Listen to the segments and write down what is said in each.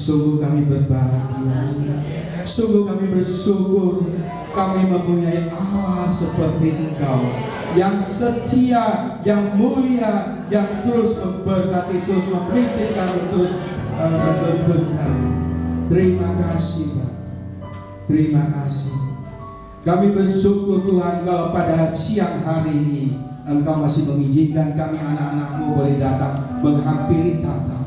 Sungguh kami berbahagia, sungguh kami bersyukur kami mempunyai Allah seperti Engkau yang setia, yang mulia, yang terus memberkati, terus memimpin kami, terus menuntun kami. Terima kasih Bapak, terima kasih. Kami bersyukur Tuhan kalau pada siang hari ini Engkau masih mengizinkan kami anak-anak-Mu boleh datang menghampiri tata-Mu.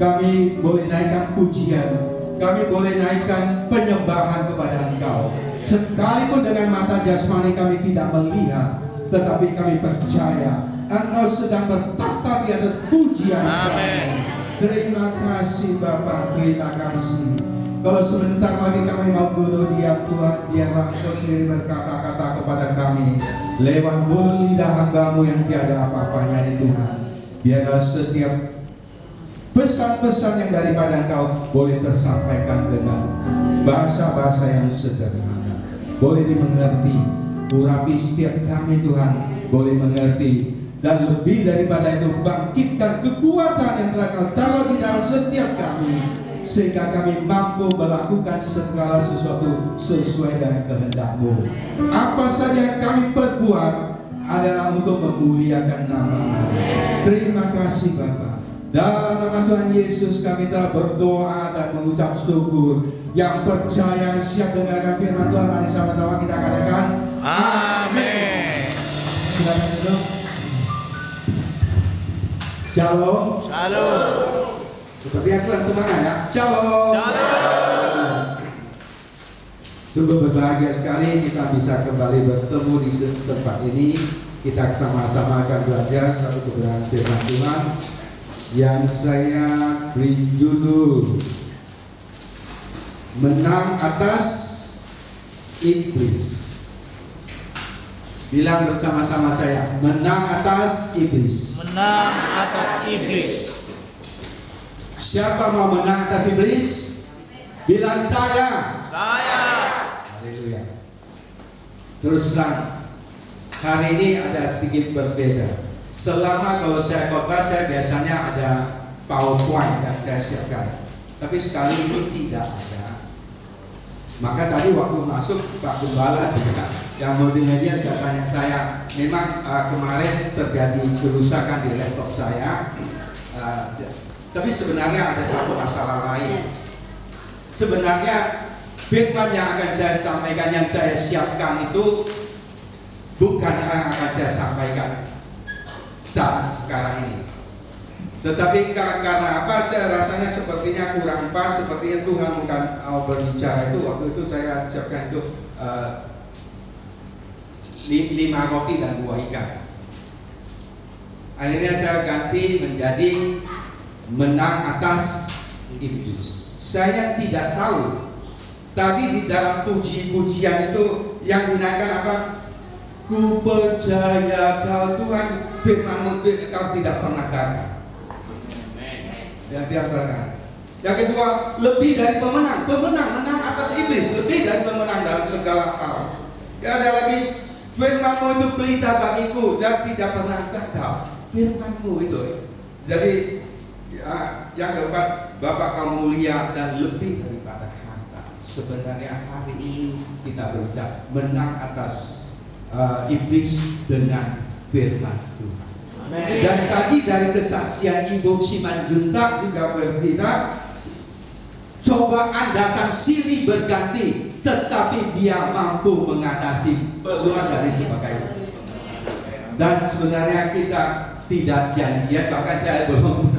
Kami boleh naikkan pujian, kami boleh naikkan penyembahan kepada Engkau. Sekalipun dengan mata jasmani kami tidak melihat, tetapi kami percaya Engkau sedang bertata di atas pujian kami. Terima kasih Bapak, terima kasih. Kalau sebentar lagi kami mau bunuh dia Tuhan, biarlah Engkau sendiri berkata-kata kepada kami lewat mulut lidah hamba-Mu yang tiada apa-apanya ini Tuhan. Biarlah setiap pesan-pesan yang daripada Engkau boleh tersampaikan dengan bahasa-bahasa yang sederhana, boleh dimengerti, urapi setiap kami Tuhan, boleh mengerti, dan lebih daripada itu bangkitkan kekuatan yang telah Kau taruh di dalam setiap kami, sehingga kami mampu melakukan segala sesuatu sesuai dengan kehendak-Mu. Apa saja yang kami perbuat adalah untuk memuliakan nama-Mu. Terima kasih Bapa. Dalam nama Tuhan Yesus kami telah berdoa dan mengucap syukur. Yang percaya siap dengarkan firman Tuhan, mari sama-sama kita katakan amin. Silakan duduk. Shalom. Shalom. Seperti yang Tuhan semangat ya. Shalom. Shalom. Sungguh berbahagia sekali kita bisa kembali bertemu di tempat ini. Kita sama-sama akan belajar satu kebenaran firman Tuhan yang saya beri judul Menang Atas Iblis. Bilang bersama-sama saya, menang atas iblis. Menang atas iblis. Siapa mau menang atas iblis? Bilang saya. Saya. Haleluya. Terus terang, hari ini ada sedikit berbeda. Selama kalau saya khotbah, saya biasanya ada PowerPoint yang saya siapkan. Tapi sekali ini tidak ada. Maka tadi waktu masuk Pak Gembala yang multimedia tanya saya, memang kemarin terjadi kerusakan di laptop saya. Tapi sebenarnya ada satu masalah lain. Sebenarnya firman yang akan saya sampaikan, yang saya siapkan itu bukan yang akan saya sampaikan saat sekarang ini. Tetapi karena apa? Saya rasanya sepertinya kurang pas. Sepertinya Tuhan bukan berbicara itu. Waktu itu saya siapkan itu 5 roti dan 2 ikan. Akhirnya saya ganti menjadi menang atas iblis. Saya tidak tahu tadi di dalam puji-pujian itu yang dinaikkan apa? Ku percaya Kau Tuhan, firman-Mu Kau tidak pernah gagal. Yang kedua, lebih dari pemenang. Menang atas iblis, lebih dari pemenang dalam segala hal. Ya, ada lagi, firman-Mu itu pelita bagiku dan tidak pernah gagal. Firman-Mu itu. Jadi yang keempat, Bapa Kau mulia dan lebih daripada harta. Sebenarnya hari ini kita berucap menang atas iblis dengan firman Tuhan. Dan tadi dari kesaksian Ibu Simanjuntak juga berkata, cobaan datang silih berganti, tetapi dia mampu mengatasi keluar dari sebagainya. Dan sebenarnya kita tidak janjian, bahkan saya belum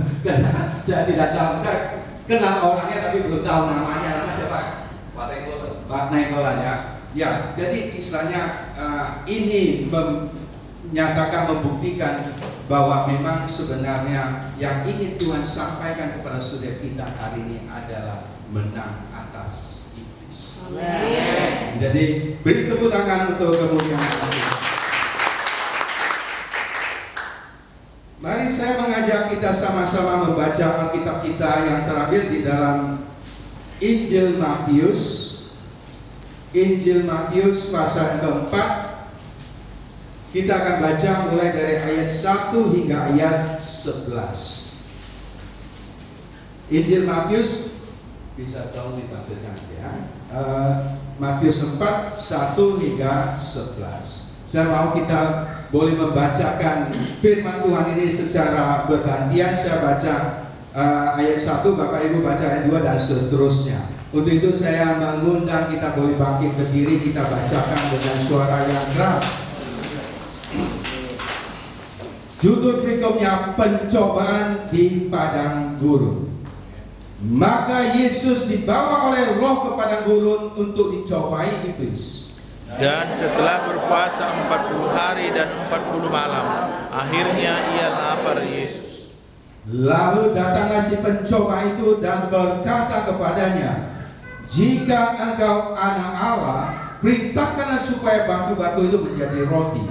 saya tidak tahu, saya kenal orangnya tapi belum tahu namanya. Nama siapa? Pak Nainggolan ya. Ya, jadi istilahnya ini menyatakan, membuktikan bahwa memang sebenarnya yang ingin Tuhan sampaikan kepada setiap kita hari ini adalah menang atas iblis. Amen. Jadi beri tepuk tangan untuk kemuliaan Allah. Mari saya mengajak kita sama-sama membaca Alkitab kita yang terambil di dalam Injil Matius. Injil Matius pasal keempat. Kita akan baca mulai dari ayat 1 hingga ayat 11. Injil Matius, bisa tolong ditampilkan ya. Matius 4, 1 hingga 11. Saya mau kita boleh membacakan firman Tuhan ini secara bergantian. Saya baca ayat 1, Bapak Ibu baca ayat 2 dan seterusnya. Untuk itu saya mengundang kita boleh bangkit berdiri, kita bacakan dengan suara yang keras. Judul berikutnya, pencobaan di padang gurun. Maka Yesus dibawa oleh Roh ke padang gurun untuk dicobai iblis. Dan setelah berpuasa 40 hari dan 40 malam, akhirnya ia lapar Yesus. Lalu datanglah si pencoba itu dan berkata kepadanya, jika engkau anak Allah, perintahkanlah supaya batu-batu itu menjadi roti.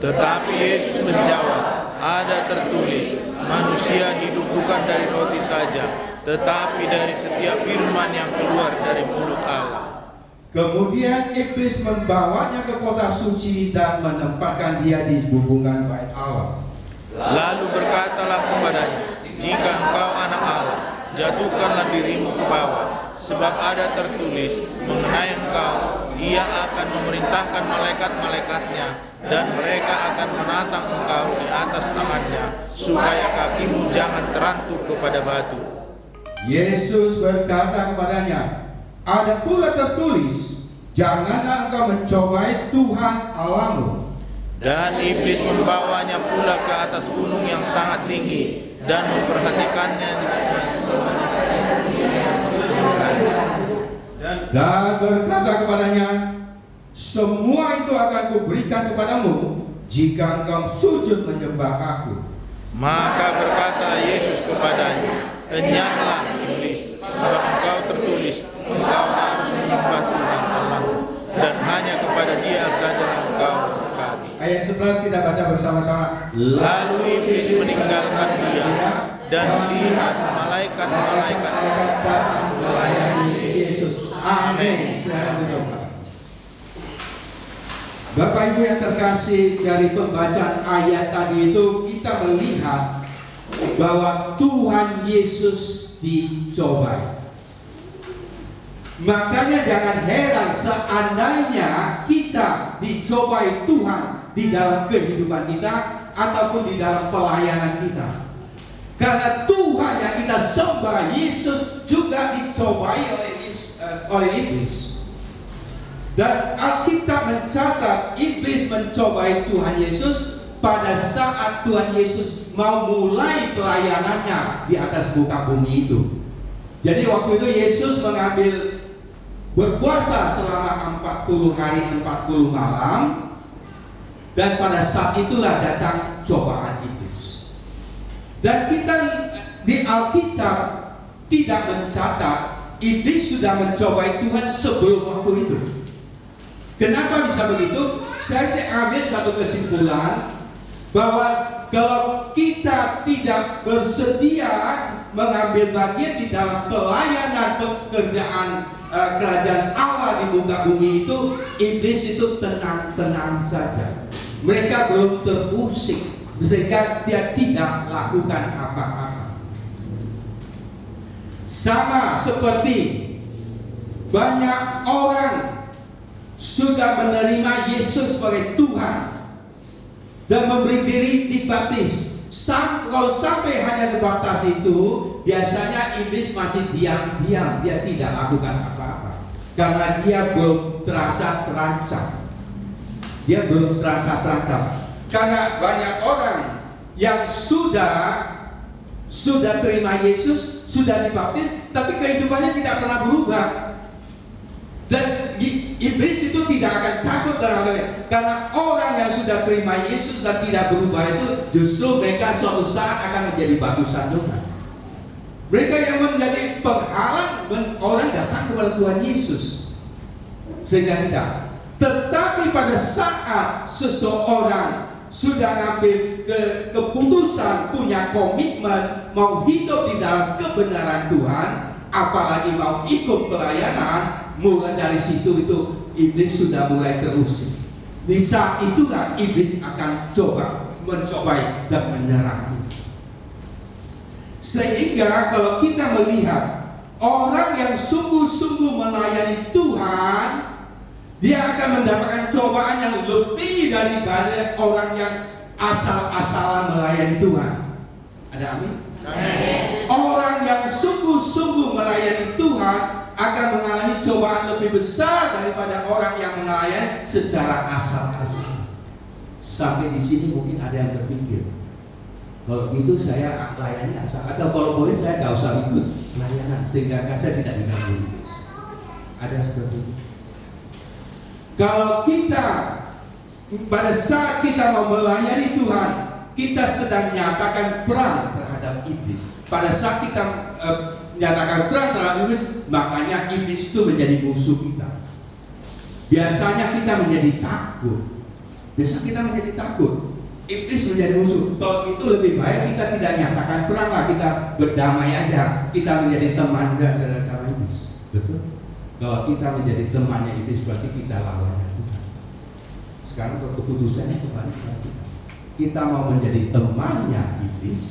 Tetapi Yesus menjawab, ada tertulis, manusia hidup bukan dari roti saja, tetapi dari setiap firman yang keluar dari mulut Allah. Kemudian iblis membawanya ke kota suci dan menempatkan dia di hubungan bait Allah. Lalu berkatalah kepadanya, jika engkau anak Allah, jatuhkanlah dirimu ke bawah, sebab ada tertulis mengenai engkau, ia akan memerintahkan malaikat-malaikatnya, dan mereka akan menatang engkau di atas tangannya, supaya kakimu jangan terantuk kepada batu. Yesus berkata kepadanya, ada pula tertulis, janganlah engkau mencobai Tuhan Allahmu. Dan iblis membawanya pula ke atas gunung yang sangat tinggi dan memperhatikannya dengan semuanya. Dan berkata kepadanya, semua itu akan kuberikan kepadamu jika engkau sujud menyembah aku. Maka berkatalah Yesus kepadanya, enyahlah iblis, sebab engkau tertulis, engkau harus menyembah Tuhan Allahmu, dan hanya kepada Dia sajalah engkau mendekati. Ayat 11 kita baca bersama-sama. Lalu iblis meninggalkan dia, dan lihat malaikat-malaikat datang melayani Yesus. Amin. Selamat berdoa. Bapak Ibu yang terkasih, dari pembacaan ayat tadi itu kita melihat bahwa Tuhan Yesus dicobai. Makanya jangan heran seandainya kita dicobai Tuhan di dalam kehidupan kita ataupun di dalam pelayanan kita. Karena Tuhan yang kita sembah, Yesus, juga dicobai oleh iblis. Dan Alkitab mencatat iblis mencobai Tuhan Yesus pada saat Tuhan Yesus mau mulai pelayanannya di atas muka bumi itu. Jadi waktu itu Yesus mengambil berpuasa selama 40 hari 40 malam, dan pada saat itulah datang cobaan iblis. Dan kita di Alkitab tidak mencatat iblis sudah mencobai Tuhan sebelum waktu itu. Kenapa bisa begitu? Saya ambil satu kesimpulan bahwa kalau kita tidak bersedia mengambil bagian di dalam pelayanan pekerjaan kerajaan Allah di muka bumi itu, iblis itu tenang-tenang saja. Mereka belum terusik sehingga dia tidak lakukan apa-apa. Sama seperti banyak orang sudah menerima Yesus sebagai Tuhan dan memberi diri dibaptis. Kalau sampai hanya sebatas itu, biasanya iblis masih diam-diam, dia tidak lakukan apa-apa karena dia belum terasa terancam. Dia belum terasa terancam karena banyak orang yang sudah terima Yesus, sudah dibaptis, tapi kehidupannya tidak pernah berubah. Dan iblis itu tidak akan takut karena orang yang sudah terima Yesus dan tidak berubah itu justru mereka suatu saat akan menjadi batu sandungan. Mereka yang menjadi penghalang orang datang kepada Tuhan Yesus sehingga tidak. Tetapi pada saat seseorang sudah ngambil keputusan, punya komitmen mau hidup di dalam kebenaran Tuhan, apalagi mau ikut pelayanan, mulai dari situ itu iblis sudah mulai terusik. Di saat itulah iblis akan mencobai dan menyerang. Sehingga kalau kita melihat orang yang sungguh-sungguh melayani Tuhan, dia akan mendapatkan cobaan yang lebih daripada orang yang asal-asalan melayani Tuhan. Ada amin? Amin. Orang yang sungguh-sungguh melayani Tuhan akan mengalami cobaan lebih besar daripada orang yang melayani secara asal-asalan. Sampai di sini mungkin ada yang berpikir, kalau gitu saya layani asal, atau kalau boleh saya nggak usah ikut layanan sehingga saya tidak diganggu. Ada seperti itu. Kalau kita pada saat kita mau melayani Tuhan, kita sedang menyatakan perang terhadap iblis. Pada saat kita menyatakan perang terhadap iblis, makanya iblis itu menjadi musuh kita. Biasanya kita menjadi takut. Iblis menjadi musuh. Kalau itu lebih baik kita tidak nyatakan perang lah, kita berdamai aja. Kita menjadi teman saudara iblis. Betul? Kalau kita menjadi temannya iblis berarti kita lawannya Tuhan. Sekarang keputusannya kembali ke kita. Kita mau menjadi temannya iblis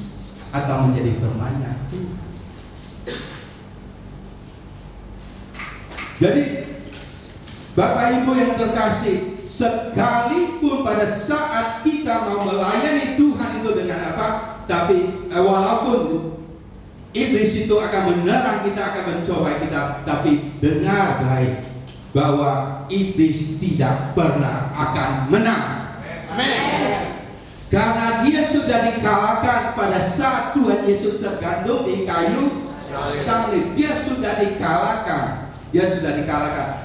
atau menjadi temannya Tuhan. Jadi Bapak Ibu yang terkasih, sekalipun pada saat kita mau melayani Tuhan itu dengan apa, tapi walaupun iblis itu akan menerang kita, akan mencoba kita, tapi dengar baik bahwa iblis tidak pernah akan menang. Amin. Karena dia sudah dikalahkan pada saat Tuhan Yesus tergantung di kayu salib. Dia sudah dikalahkan.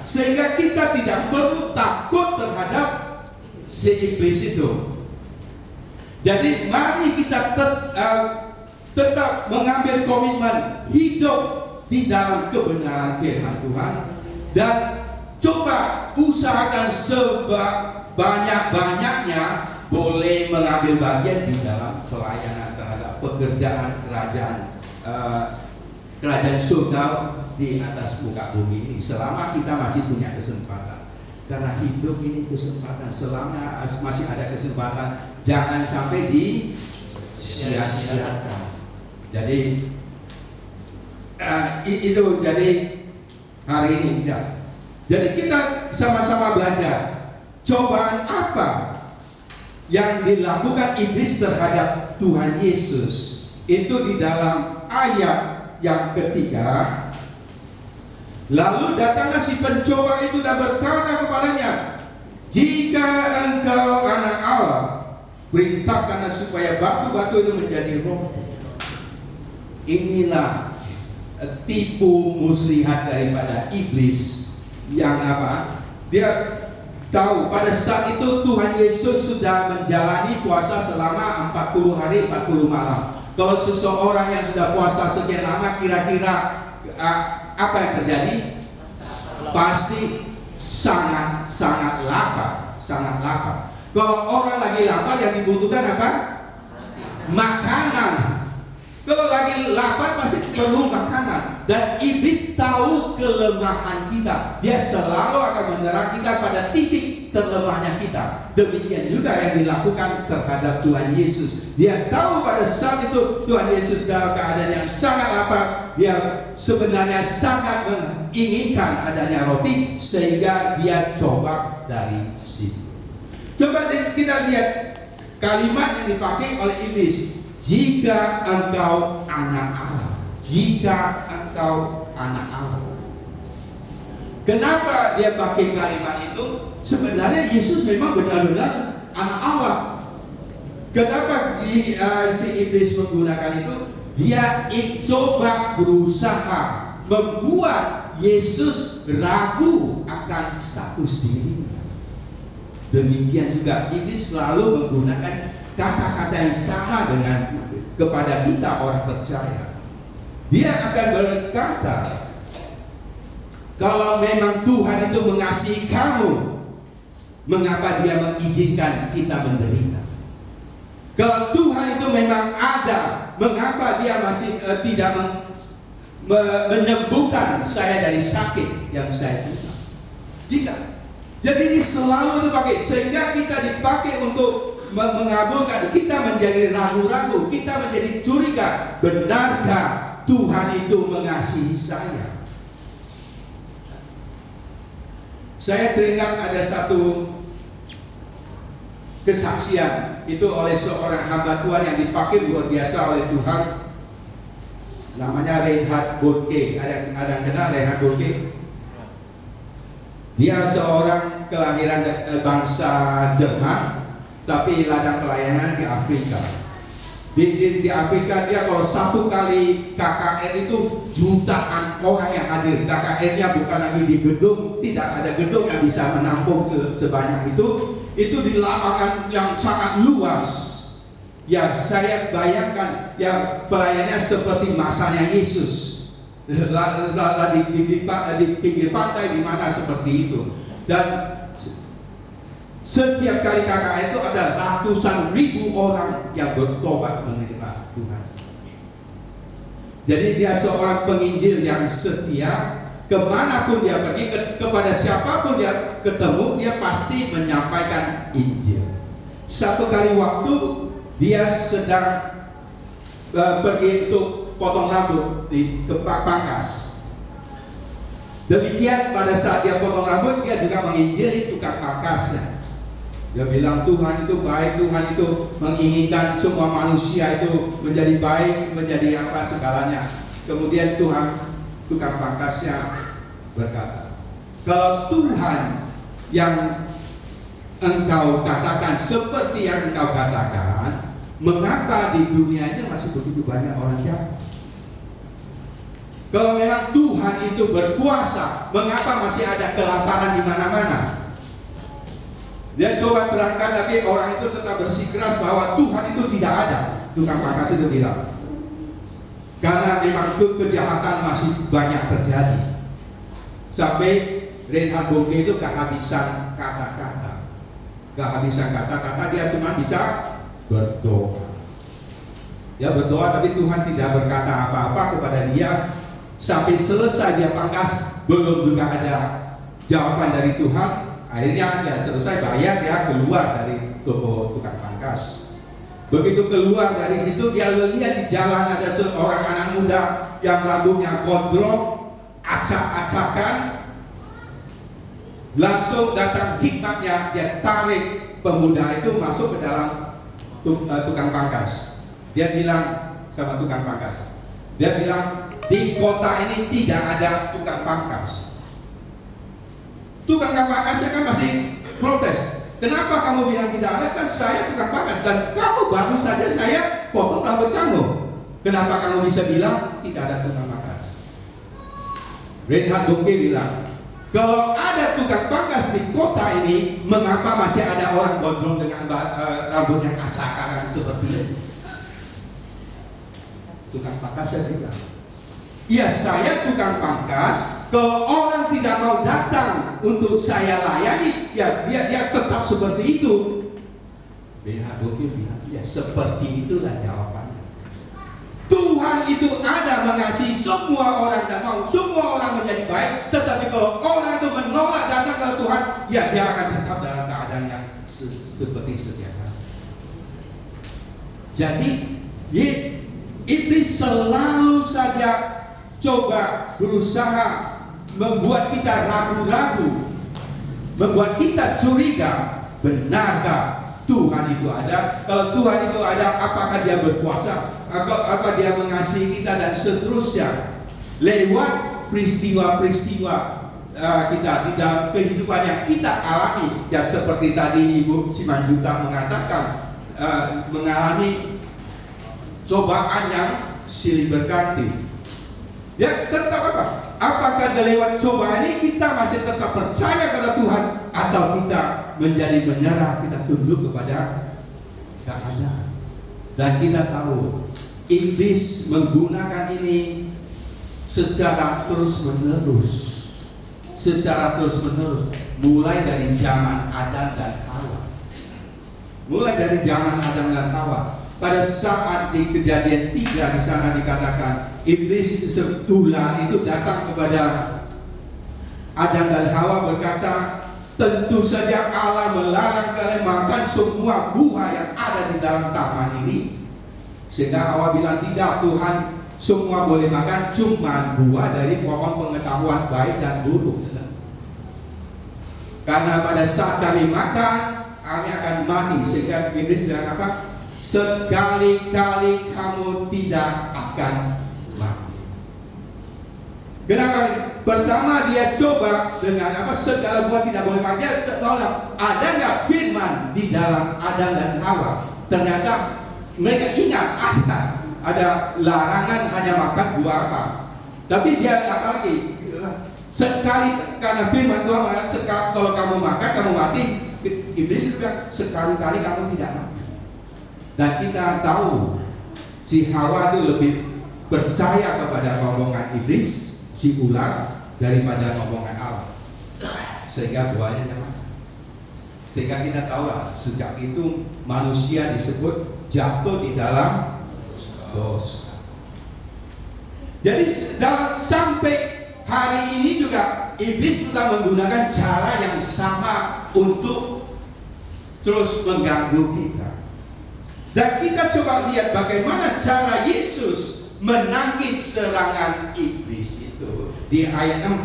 Sehingga kita tidak perlu takut terhadap si iblis itu. Jadi mari kita tetap mengambil komitmen hidup di dalam kebenaran firman Tuhan, dan coba usahakan sebanyak-banyaknya boleh mengambil bagian di dalam pelayanan terhadap pekerjaan kerajaan surga di atas muka bumi ini, selama kita masih punya kesempatan. Karena hidup ini kesempatan, selama masih ada kesempatan, jangan sampai disia-siakan. Jadi itu jadi hari ini tidak. Jadi kita sama-sama belajar cobaan apa yang dilakukan iblis terhadap Tuhan Yesus. Itu di dalam ayat yang ketiga. Lalu datanglah si pencoba itu dan berkata kepadanya, jika engkau anak Allah, perintahkanlah supaya batu-batu itu menjadi roti. Inilah tipu muslihat daripada iblis yang apa? Dia tahu pada saat itu Tuhan Yesus sudah menjalani puasa selama 40 hari 40 malam. Kalau seseorang yang sudah puasa sekian lama, kira-kira apa yang terjadi? Pasti sangat lapar. Kalau orang lagi lapar, yang dibutuhkan apa? Makanan. Kalau lagi lapar pasti perlu makanan. Dan iblis tahu kelemahan kita. Dia selalu akan menyerang kita pada titik terlemahnya kita. Demikian juga yang dilakukan terhadap Tuhan Yesus. Dia tahu pada saat itu Tuhan Yesus dalam keadaan yang sangat lapar. Dia sebenarnya sangat menginginkan adanya roti, sehingga dia coba dari situ. Coba kita lihat kalimat yang dipakai oleh iblis. Jika engkau anak Allah. Jika engkau anak Allah. Kenapa dia pakai kalimat itu? Sebenarnya Yesus memang benar-benar anak Allah. Kenapa si iblis menggunakan itu? Dia coba berusaha membuat Yesus ragu akan status dirinya. Demikian juga iblis selalu menggunakan kata-kata yang sama dengan kepada kita orang percaya. Dia akan berkata, kalau memang Tuhan itu mengasihi kamu, mengapa dia mengizinkan kita menderita? Kalau Tuhan itu memang ada, mengapa dia masih tidak menyembuhkan saya dari sakit yang saya punya? Tidak. Jadi ini selalu dipakai, sehingga kita dipakai untuk mengabulkan, kita menjadi ragu-ragu, kita menjadi curiga. Benarkah Tuhan itu mengasihi saya? Saya teringat ada satu kesaksian itu oleh seorang hamba Tuhan yang dipakai luar biasa oleh Tuhan. Namanya Reinhard Bonnke. Ada yang kenal Reinhard Bonnke? Dia seorang kelahiran bangsa Jerman, tapi ladang pelayanan di Afrika. Di Afrika dia kalau satu kali KKR itu jutaan orang yang hadir. KKR-nya bukan lagi di gedung, tidak ada gedung yang bisa menampung sebanyak itu. Itu di lapangan yang sangat luas. Ya, saya bayangkan ya pelayanannya seperti masanya Yesus. Di pinggir pantai di mana seperti itu. Dan setiap kali KKR itu ada ratusan ribu orang yang bertobat menerima Tuhan. Jadi dia seorang penginjil yang setia. Kemanapun dia pergi, kepada siapapun dia ketemu, dia pasti menyampaikan Injil. Satu kali waktu dia sedang pergi untuk potong rambut di pangkas. Demikian pada saat dia potong rambut, dia juga menginjili tukang pangkasnya. Dia bilang Tuhan itu baik, Tuhan itu menginginkan semua manusia itu menjadi baik, menjadi apa segalanya. Kemudian tukang pangkasnya berkata, kalau Tuhan yang engkau katakan seperti yang engkau katakan, mengapa di dunia ini masih begitu banyak orang jahat? Kalau memang Tuhan itu berkuasa, mengapa masih ada kelaparan di mana-mana? Dia coba terangkan, tapi orang itu tetap bersikeras bahwa Tuhan itu tidak ada. Tukang pangkas itu bilang, karena memang kejahatan masih banyak terjadi. Sampai Reinhard Bonnke itu kehabisan kata-kata. Kehabisan kata-kata, dia cuma bisa berdoa. Dia berdoa tapi Tuhan tidak berkata apa-apa kepada dia. Sampai selesai dia pangkas, belum juga ada jawaban dari Tuhan. Akhirnya dia selesai bayar, dia keluar dari toko tukang pangkas. Begitu keluar dari situ, dia lihat di jalan ada seorang anak muda yang rambutnya gondrong, acak-acakan. Langsung datang hikmatnya, dia tarik pemuda itu masuk ke dalam tukang pangkas. Dia bilang sama tukang pangkas, dia bilang, di kota ini tidak ada tukang pangkas. Tukang pangkasnya kan masih protes. Kenapa kamu bilang tidak ada? Kan saya tukang pangkas dan kamu baru saja saya potong rambut kamu. Kenapa kamu bisa bilang tidak ada tukang pangkas? Reinhard Bonnke bilang, kalau ada tukang pangkas di kota ini, mengapa masih ada orang gondrong dengan rambut yang acak-acakan seperti ini? Tukang pangkasnya bilang, ya saya tukang pangkas, kalau orang tidak mau datang untuk saya layani, ya dia tetap seperti itu. Reinhard Bonnke bilang, ya seperti itulah jawabannya. Tuhan itu ada mengasihi semua orang dan mau semua orang menjadi baik. Tetapi kalau orang itu menolak datang ke Tuhan, ya dia akan tetap dalam keadaan yang seperti sedia kala. Jadi iblis selalu saja coba berusaha membuat kita ragu-ragu, membuat kita curiga. Benarkah Tuhan itu ada? Kalau Tuhan itu ada, apakah dia berkuasa? Apa dia mengasihi kita dan seterusnya? Lewat peristiwa-peristiwa kita di dalam kehidupan yang kita alami, ya seperti tadi Ibu Simanjuta mengatakan, mengalami cobaan yang silih berganti. Ya tetap apa? Apakah lewat cobaan ini kita masih tetap percaya kepada Tuhan, atau kita menjadi menyerah, kita tunduk kepada keadaan? Dan kita tahu iblis menggunakan ini secara terus-menerus, mulai dari zaman Adam dan Hawa. Pada saat di Kejadian 3 di sana dikatakan iblis ular itu datang kepada Adam dan Hawa berkata, tentu saja Allah melarang kalian makan semua buah yang ada di dalam taman ini. Sehingga Allah bilang, tidak Tuhan, semua boleh makan, cuma buah dari pohon pengetahuan baik dan buruk. Karena pada saat kami makan, kami akan mati. Sehingga Iblis bilang apa? Sekali-kali kamu tidak akan mati. Kenapa? Pertama dia coba dengan apa? Segala buah tidak boleh makan. Dia tolak. Ada nggak firman di dalam Adam dan Hawa? Ternyata mereka ingat ada larangan hanya makan buah apa. Tapi dia apa lagi? Sekali, karena firman Tuhan mengatakan kalau kamu makan kamu mati. Iblis juga sekali-kali kamu tidak mati. Dan kita tahu si Hawa itu lebih percaya kepada omongan iblis, si ular, daripada omongan Allah. Sehingga buahnya mati. Sehingga kita tahu lah, sejak itu manusia disebut jatuh di dalam dosa. Jadi sampai hari ini juga iblis juga menggunakan cara yang sama untuk terus mengganggu kita. Dan kita coba lihat bagaimana cara Yesus menangkis serangan iblis itu di ayat 4.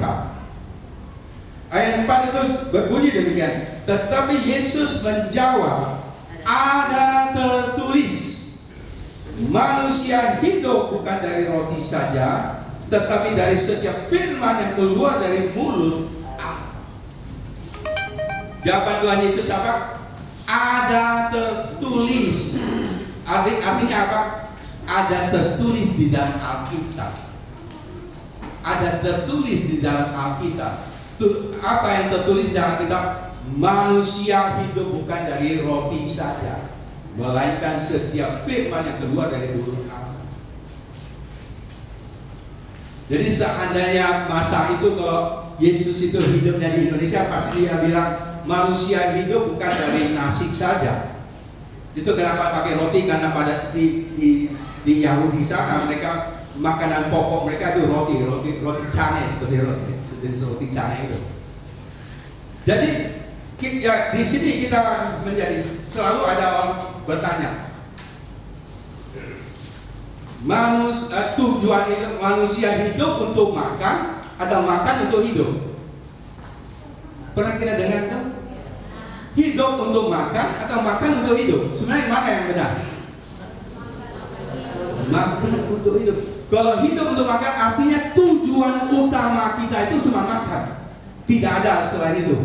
Ayat 4 itu berbunyi demikian. Tetapi Yesus menjawab, ada tertulis, manusia hidup bukan dari roti saja, tetapi dari setiap firman yang keluar dari mulut Allah. Jawaban Tuhan Yesus apa? Ada tertulis. Artinya apa? Ada tertulis di dalam Alkitab. Ada tertulis di dalam Alkitab. Apa yang tertulis di dalam Alkitab? Manusia hidup bukan dari roti saja, melainkan setiap firman yang keluar dari mulut Allah. Jadi seandainya masa itu kalau Yesus itu hidupnya di Indonesia, pasti dia bilang manusia hidup bukan dari nasi saja. Itu kenapa pakai roti, karena pada di Yahudi sana mereka makanan pokok mereka itu roti cane, seperti roti cane itu. Jadi ya, di sini kita menjadi selalu ada orang bertanya, tujuan itu manusia hidup untuk makan atau makan untuk hidup? Pernah kita dengar itu? Hidup untuk makan atau makan untuk hidup? Sebenarnya mana yang benar? Makan untuk hidup. Kalau hidup untuk makan artinya tujuan utama kita itu cuma makan, tidak ada selain itu.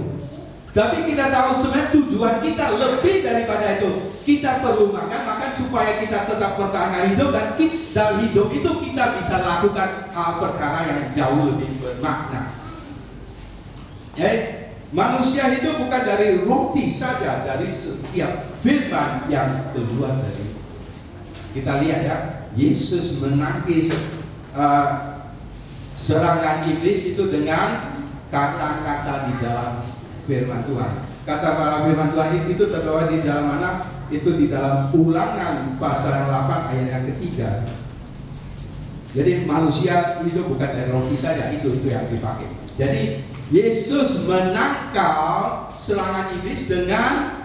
Tapi kita tahu sebenarnya tujuan kita lebih daripada itu. Kita perlu makan supaya kita tetap bertahan hidup, dan dalam hidup itu kita bisa lakukan hal perkara yang jauh lebih bermakna. Manusia hidup bukan dari roti saja, dari setiap firman yang keluar dari. Kita lihat ya, Yesus menangkis serangan iblis itu dengan kata-kata di dalam firman Tuhan. Kata firman Tuhan itu terbawa di dalam mana? Itu di dalam Ulangan pasal 8 ayat yang ketiga. Jadi manusia hidup bukan dari roti saja, itu yang dipakai. Jadi Yesus menangkal serangan iblis dengan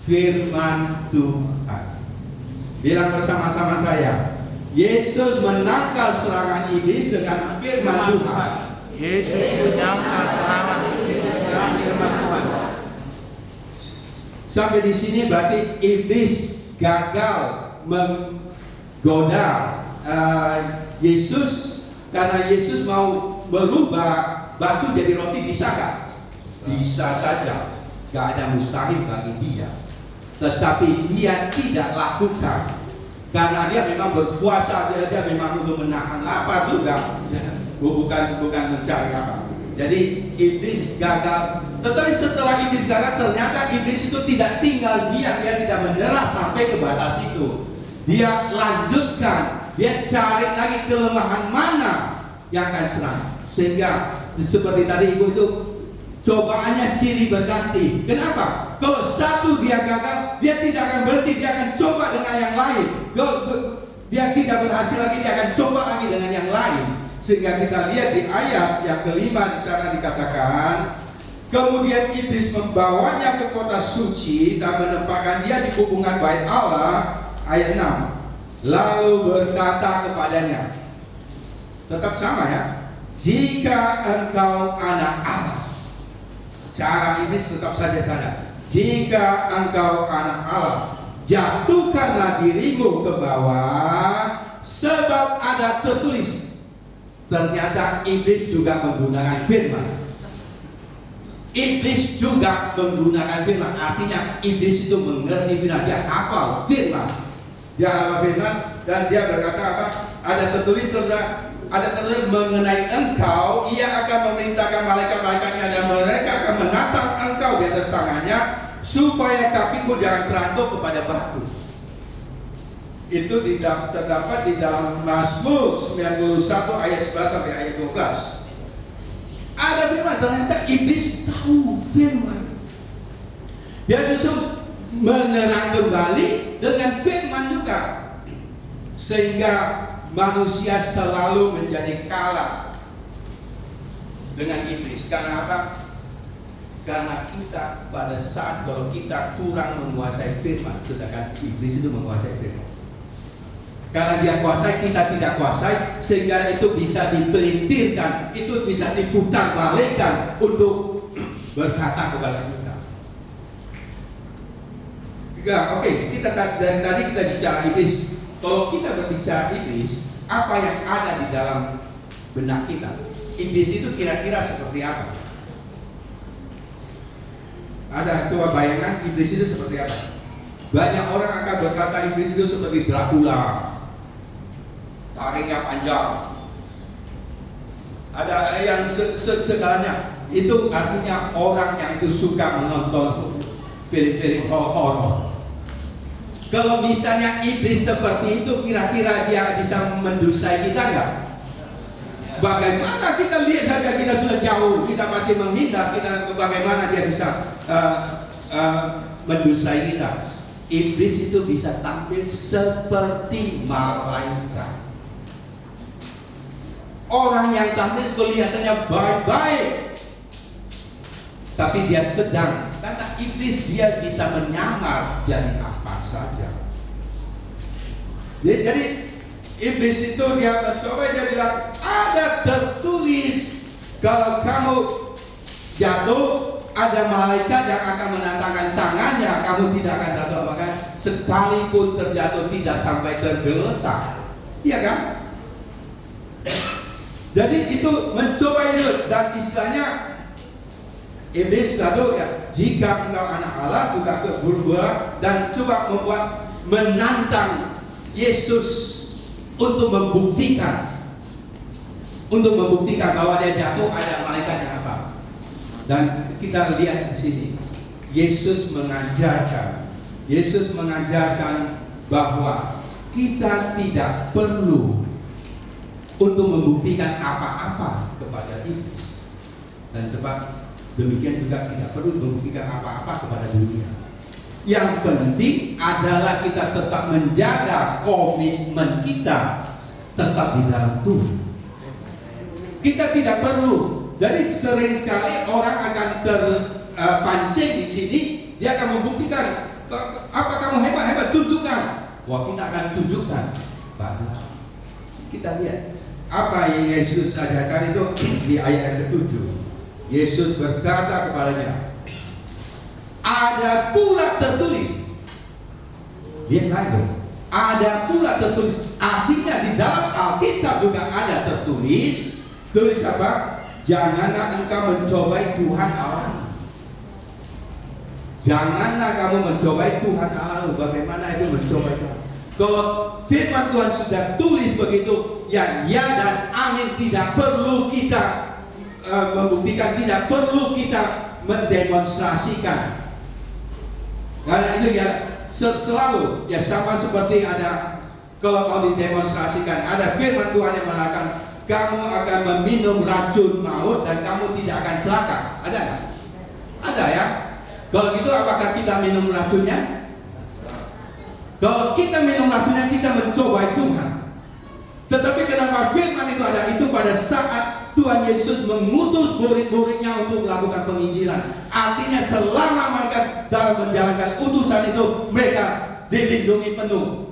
firman Tuhan. Bilang bersama-sama saya, Yesus menangkal serangan iblis dengan firman Tuhan. Yesus menangkal serangan iblis dengan firman Tuhan. Sampai di sini berarti iblis gagal menggoda Yesus, karena Yesus mau berubah batu jadi roti. Bisa gak? Bisa saja, gak ada mustahil bagi dia. Tetapi dia tidak lakukan, karena dia memang berpuasa, dia memang untuk menahan lapar juga, bukan mencari apa. Jadi iblis gagal. Tetapi setelah iblis gagal, ternyata iblis itu tidak tinggal diam, dia tidak menyerah sampai ke batas itu. Dia lanjutkan, dia cari lagi kelemahan mana yang akan serang. Sehingga seperti tadi ibu itu, cobaannya silih berganti. Kenapa? Kalau satu dia gagal, dia tidak akan berhenti, dia akan coba dengan yang lain. Dia tidak berhasil lagi, dia akan coba lagi dengan yang lain. Sehingga kita lihat di ayat yang kelima di sana dikatakan, Kemudian iblis membawanya ke kota suci dan menempatkan dia di hubungan bait Allah. Ayat 6. Lalu berkata kepadanya, tetap sama ya, jika engkau anak Allah. Cara iblis tetap saja sama. Jika engkau anak Allah, jatuhkanlah dirimu ke bawah, sebab ada tertulis. Ternyata iblis juga menggunakan firman. Iblis juga menggunakan firman. Artinya iblis itu mengerti firman. Dia hafal firman. Dia hafal firman dan dia berkata apa? Ada tertulis mengenai engkau, ia akan memerintahkan malaikat-malaikatnya dan mereka akan menatang engkau di atas tangannya, supaya kakimu jangan terantuk kepada batu. Itu terdapat di dalam Mazmur 91 ayat 11 sampai ayat 12. Ada firman, ternyata iblis tahu firman. Dia justru menerang kembali dengan firman juga, sehingga manusia selalu menjadi kalah dengan iblis. Karena apa? Karena kita pada saat kalau kita kurang menguasai firman, sedangkan iblis itu menguasai firman. Karena dia kuasai, kita tidak kuasai, sehingga itu bisa dipelintirkan, itu bisa diputar balikkan untuk berkata kepada kita. Ya, oke, kita dari tadi kita bicara iblis. Kalau kita berbicara iblis, apa yang ada di dalam benak kita? Iblis itu kira-kira seperti apa? Ada coba bayangan iblis itu seperti apa? Banyak orang akan berkata iblis itu seperti Dracula, taringnya panjang. Ada yang segalanya. Itu artinya orang yang itu suka menonton film-film horor. Kalau misalnya iblis seperti itu, kira-kira dia bisa mendusai kita enggak? Bagaimana kita lihat saja kita sudah jauh, kita masih menghindar, kita bagaimana dia bisa mendusai kita? Iblis itu bisa tampil seperti malaikat. Orang yang tampil kelihatannya baik-baik, tapi dia sedang, karena iblis dia bisa menyamar jadi apa saja. Jadi iblis itu dia mencoba, dia bilang ada tertulis kalau kamu jatuh ada malaikat yang akan menantangkan tangannya, kamu tidak akan jatuh, maka sekalipun terjatuh tidak sampai tergeletak. Iya kan? Jadi itu mencoba itu, dan istilahnya iblis lalu ya, jika engkau anak Allah juga berbuat dan coba menantang Yesus untuk membuktikan bahwa dia jatuh ada malaikat yang apa. Dan kita lihat di sini Yesus mengajarkan bahwa kita tidak perlu untuk membuktikan apa-apa kepada iblis, dan coba demikian juga tidak perlu membuktikan apa-apa kepada dunia. Yang penting adalah kita tetap menjaga komitmen kita tetap di dalam Tuhan. Kita tidak perlu. Jadi sering sekali orang akan terpancing di sini, dia akan membuktikan apa kamu hebat, tunjukkan. Wah, kita akan tunjukkan. Padahal kita lihat apa yang Yesus ajarkan itu di ayat yang ke-7. Yesus berkata kepadanya, ada pula tertulis. Lihat Bible, ada pula tertulis. Artinya di dalam Alkitab juga ada tertulis. Tulis apa? Janganlah engkau mencobai Tuhan Allah. Janganlah kamu mencobai Tuhan Allah. Bagaimana itu mencobai Tuhan? Kalau firman Tuhan sudah tulis begitu, ya dan amin, tidak perlu kita membuktikan, tidak perlu kita mendemonstrasikan. Karena itu ya selalu ya sama seperti ada, kalau mau didemonstrasikan, ada firman Tuhan yang mengatakan kamu akan meminum racun maut dan kamu tidak akan celaka. Ada nggak? Ada ya. Kalau gitu apakah kita minum racunnya? Kalau kita minum racunnya, kita mencobai Tuhan. Tetapi kenapa firman itu ada? Itu pada saat Tuhan Yesus mengutus murid-muridnya untuk melakukan penginjilan. Artinya selama mereka dalam menjalankan utusan itu, mereka dilindungi penuh.